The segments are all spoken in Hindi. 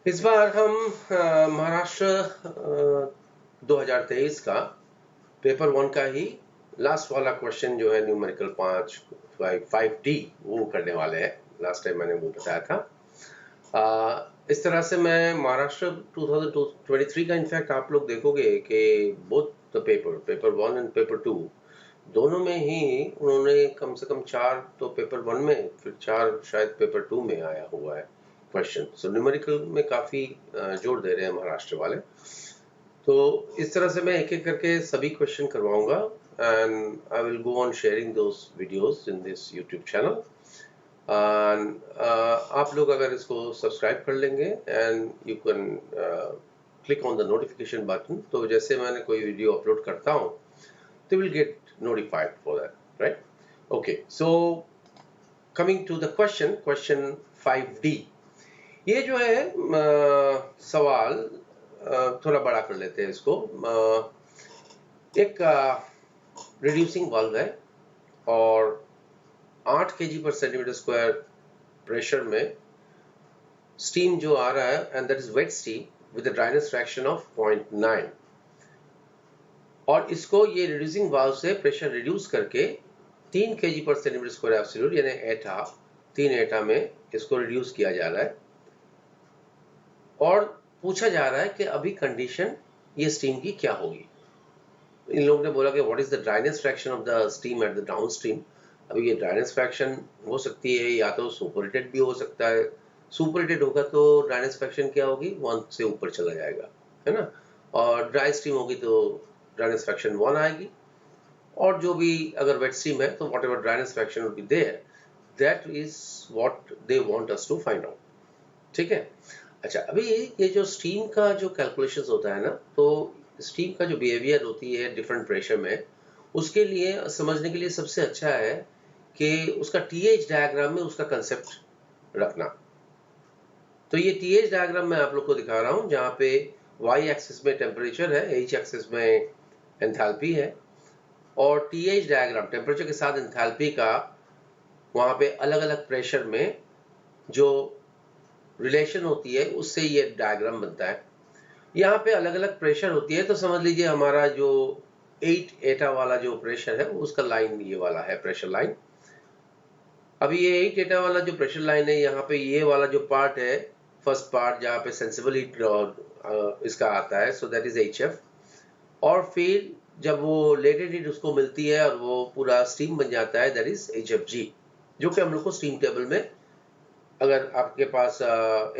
इस बार हम महाराष्ट्र 2023 का पेपर 1 का ही लास्ट वाला क्वेश्चन जो है न्यूमेरिकल 5D वो करने वाले हैं। लास्ट टाइम मैंने वो बताया था। इस तरह से मैं महाराष्ट्र 2023 का इनफैक्ट आप लोग देखोगे कि both the paper 1 and paper 2 दोनों में ही उन्होंने कम से कम 4 तो पेपर 1 में, फिर 4 शायद पेपर 2 में आया हुआ है क्वेश्चन। सो न्यूमेरिकल में काफी जोर दे रहे हैं महाराष्ट्र वाले। तो इस तरह से मैं एक एक करके सभी क्वेश्चन करवाऊंगा and I will go on sharing those videos in this YouTube channel. आप लोग अगर इसको सब्सक्राइब कर लेंगे and you can click on the notification button, तो जैसे मैंने कोई वीडियो अपलोड करता हूँ they will get notified for that, right? Okay, so coming to the question 5D, ये जो है सवाल थोड़ा बड़ा कर लेते हैं इसको। एक रिड्यूसिंग वाल्व है और 8 kg पर सेंटीमीटर स्क्वायर प्रेशर में स्टीम जो आ रहा है and that is wet steam with a dryness fraction of 0.9, और इसको ये रिड्यूसिंग वाल्व से प्रेशर रिड्यूस करके 3 kg पर सेंटीमीटर स्क्वायर एब्सोल्यूट यानी एटा 3 एटा में इसको रिड्यूस किया जा रहा है। और पूछा जा रहा है कि अभी कंडीशन ये स्टीम की क्या होगी। इन लोगों ने बोला कि what is the dryness fraction of the steam at the down stream. अभी ये ड्राइनेस फ्रैक्शन हो सकती है या तो सुपरहीटेड भी हो सकता है। सुपरहीटेड होगा तो ड्राइनेस फ्रैक्शन क्या होगी, 1 से ऊपर चला जाएगा, है ना। और ड्राई स्टीम होगी तो ड्राइनेस फ्रैक्शन 1 आएगी। और जो भी अगर वेट स्टीम है तो whatever dryness fraction will be there, that is what they want us to find out. ठीक है। अच्छा, अभी ये जो स्टीम का जो कैलकुलेशंस होता है ना, तो स्टीम का जो बिहेवियर होती है डिफरेंट प्रेशर में, उसके लिए समझने के लिए सबसे अच्छा है कि उसका टीएच डायग्राम में उसका कंसेप्ट रखना। तो ये टीएच डायग्राम मैं आप लोग को दिखा रहा हूं, जहां पे वाई एक्सिस में टेम्परेचर है, एच एक्सिस में एंथैल्पी है, और टीएच डायग्राम टेम्परेचर के साथ एंथैल्पी का वहां पे अलग अलग प्रेशर में जो रिलेशन होती है उससे ये डायग्राम बनता है। यहाँ पे अलग अलग प्रेशर होती है, तो समझ लीजिए हमारा जो 8 एटा वाला जो प्रेशर है उसका लाइन ये वाला है, प्रेशर लाइन। अभी ये 8 एटा वाला जो प्रेशर लाइन है, यहाँ पे ये वाला जो पार्ट है, फर्स्ट पार्ट जहाँ पे सेंसिबल हीट इसका आता है, सो दैट इज HF। और फिर जब वो लेटेड हीट उसको मिलती है और वो पूरा स्टीम बन जाता है, दैट इज HFG, जो कि हम लोग को स्टीम टेबल में, अगर आपके पास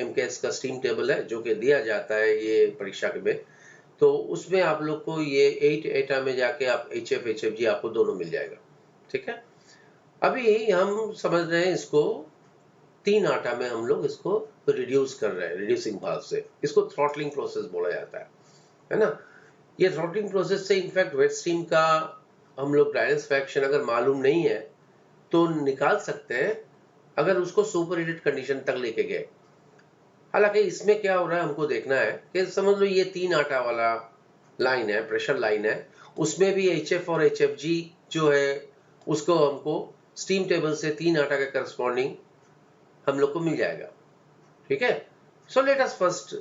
MKS का स्टीम टेबल है जो कि दिया जाता है ये परीक्षा के में, तो उसमें आप लोग को ये 8 एटा में जाके आप HF HFG आपको दोनों मिल जाएगा। ठीक है। अभी हम समझ रहे हैं इसको 3 आटा में हम लोग इसको रिड्यूस कर रहे हैं रिड्यूसिंग वाल्व से। इसको थ्रॉटलिंग प्रोसेस बोला जाता है ना। ये थ्रॉटलिंग प्रोसेस से इनफैक्ट वेट स्ट्रीम का हम लोग ड्राइनेस फ्रैक्शन अगर मालूम नहीं है तो निकाल सकते हैं, अगर उसको सुपर हीटेड कंडीशन तक लेके गए। हालांकि इसमें क्या हो रहा है हमको देखना है कि समझ लो ये 3 आटा वाला लाइन है, प्रेशर लाइन है, उसमें भी HF और HFG जो है उसको हमको स्टीम टेबल से 3 आटा के करस्पॉन्डिंग हम लोग को मिल जाएगा। ठीक है। So let us first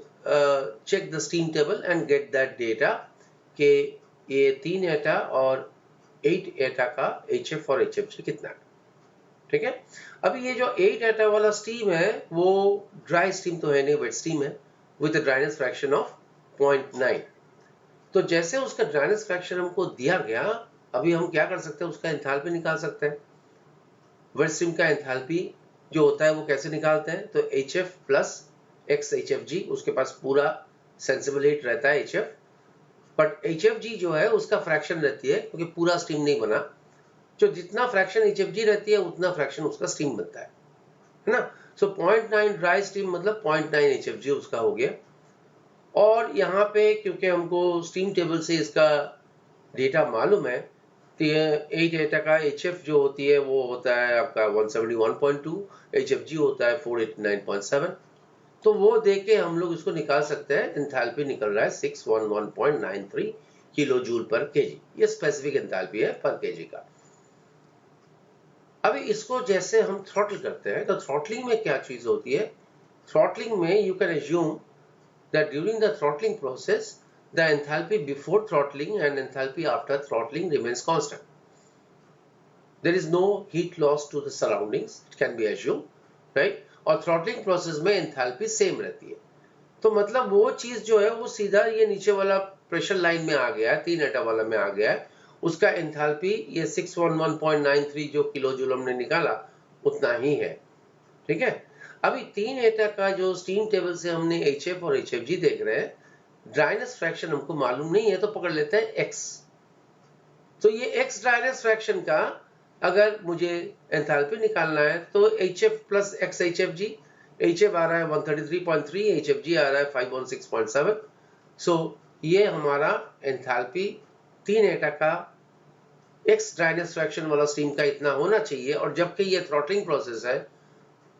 check the steam table and get that data कि ये 3 एटा और 8 एटा का HF और HFG कितना है। ठीक है। अभी ये जो 8 एटा वाला स्टीम है वो ड्राई स्टीम तो है नहीं, वेट स्टीम है with a dryness fraction of 0.9। तो जैसे उसका ड्राइनेस फ्रैक्शन हमको दिया गया, अभी हम क्या कर सकते हैं, उसका एंथैल्पी निकाल सकते हैं। वेट स्ट्रीम का एंथैल्पी जो होता है वो कैसे निकालते हैं, तो HF प्लस एक्स HFG, उसके पास पूरा सेंसिबल हीट रहता है HF, बट HFG जो है उसका फ्रैक्शन रहती है, क्योंकि पूरा स्टीम नहीं बना, जो जितना फ्रैक्शन HFG रहती है उतना फ्रैक्शन उसका स्टीम बनता है ना। सो 0.9 ड्राई स्टीम मतलब 0.9 HFG उसका हो गया। और यहाँ पे क्योंकि हमको स्टीम टेबल से इसका डेटा मालूम है, तो ये 8 एटा का HF जो होती है वो होता है आपका 171.2, HFG होता है 489.7। तो वो देके हम लोग इसको निकाल सकते हैं। एंथैल्पी निकल रहा है 611.93 किलो जूल पर केजी। ये स्पेसिफिक एंथैल्पी है पर केजी का। अभी इसको जैसे हम थ्रॉटल करते हैं, तो थ्रॉटलिंग में क्या चीज होती है, थ्रॉटलिंग में you can assume that during the throttling process, the enthalpy before throttling and enthalpy after throttling remains constant. There is no heat loss to the surroundings, it can be assumed, right? और थ्रॉटलिंग प्रोसेस में एंथैल्पी सेम रहती है। तो मतलब वो चीज जो है वो सीधा ये नीचे वाला प्रेशर लाइन में आ गया है, 3 एटम वाला में आ गया है, उसका एंथैल्पी ये 611.93 जो किलो जूल हमने निकाला उतना ही है, ठीक है। अभी 3 एटम का जो स्टीम टेबल से हमने HF और HFG देख रहे हैं, ड्राइनेस फ्रैक्शन हमको मालूम नहीं है तो पकड़ लेते हैं x। तो ये x ड्राइनेस फ्रैक्शन का अगर मुझे एंथैल्पी निकालना है तो HF plus x HFG, HF आ रहा है 133.3, HFG आ रहा है 516.7। सो ये हमारा एंथैल्पी 3 एटा का x ड्राइनेस फ्रैक्शन वाला स्टीम का इतना होना चाहिए, और जबकि ये थ्रॉटलिंग प्रोसेस है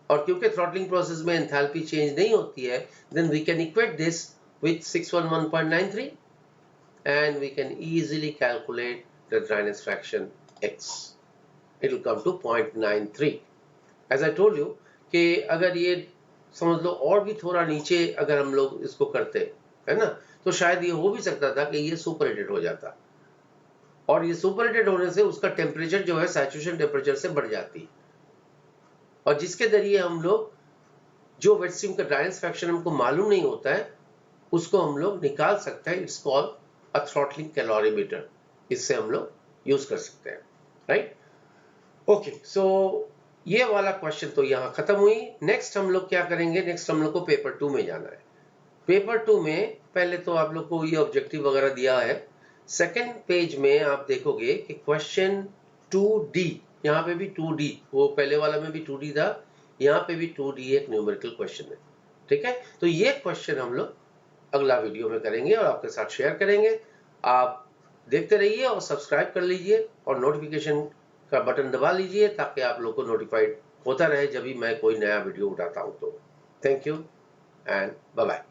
और क्योंकि थ्रॉटलिंग प्रोसेस में एंथैल्पी चेंज नहीं होती है, then we can equate this with 611.93 and we can easily calculate the dryness fraction x. It will come to 0.93. As I told you कि अगर ये समझ लो और भी थोड़ा नीचे अगर हम लोग इसको करते है ना, तो शायद ये हो भी सकता था कि ये सुपरहीटेड हो जाता, और ये सुपरहीटेड होने से उसका टेम्परेचर जो है सैचुरेशन टेम्परेचर से बढ़ जाती, और जिसके जरिए हम लोग जो वेट स्ट्रीम का ड्राइनेस फ्रैक्शन हमको मालूम नहीं होता है उसको हम लोग निकाल सकते हैं। It's called a throttling calorimeter, इससे हम लोग यूज कर सकते हैं, राइट। ओके, सो ये वाला क्वेश्चन तो यहाँ खत्म हुई। नेक्स्ट हम लोग क्या करेंगे, नेक्स्ट हम लोग को पेपर 2 में जाना है। पेपर 2 में पहले तो आप लोग को ये ऑब्जेक्टिव वगैरह दिया है, सेकंड पेज में आप देखोगे कि क्वेश्चन 2D, यहाँ पे भी 2D, वो पहले वाला में भी 2D था, यहाँ पे भी 2D एक न्यूमेरिकल क्वेश्चन है, ठीक है। तो ये क्वेश्चन हम लोग अगला वीडियो में करेंगे और आपके साथ शेयर करेंगे। आप देखते रहिए और सब्सक्राइब कर लीजिए और नोटिफिकेशन का बटन दबा लीजिए ताकि आप लोग को नोटिफाइड होता रहे जब भी मैं कोई नया वीडियो उठाता हूं। तो thank you and bye bye.